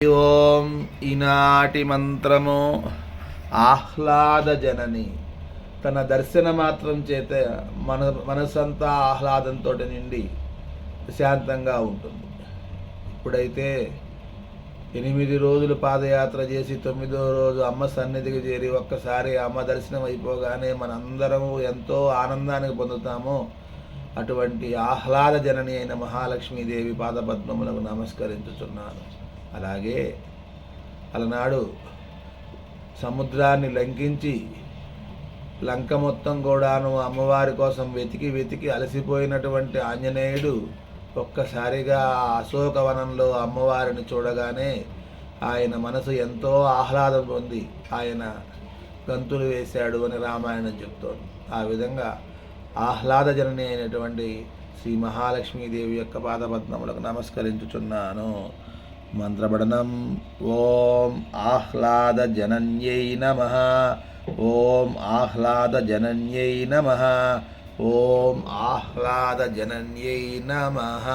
ఓం ఈనాటి మంత్రము ఆహ్లాద జనని. తన దర్శన మాత్రం చేత మనసంతా ఆహ్లాదంతో నిండి ప్రశాంతంగా ఉంటుంది. ఇప్పుడైతే 8 రోజులు పాదయాత్ర చేసి 9వ రోజు అమ్మ సన్నిధికి చేరి ఒక్కసారి అమ్మ దర్శనం అయిపోగానే మనందరము ఎంతో ఆనందానికి పొందుతామో అటువంటి ఆహ్లాద జనని అయిన మహాలక్ష్మీదేవి పాదపద్మములకు నమస్కరించుచున్నాను. అలాగే అలనాడు సముద్రాన్ని లంకించి లంక మొత్తం కూడాను అమ్మవారి కోసం వెతికి వెతికి అలసిపోయినటువంటి ఆంజనేయుడు ఒక్కసారిగా అశోకవనంలో అమ్మవారిని చూడగానే ఆయన మనసు ఎంతో ఆహ్లాదం పొంది ఆయన గంతులు వేశాడు అని రామాయణం చెప్తోంది. ఆ విధంగా ఆహ్లాద జనని అయినటువంటి శ్రీ మహాలక్ష్మీదేవి యొక్క పాదపద్మములకు నమస్కరించుచున్నాను. మంత్రపఠనం. ఓం ఆహ్లాద జనన్యై నమః. ఓం ఆహ్లాద జనన్యై నమః. ఓం ఆహ్లాద జనన్యై నమః.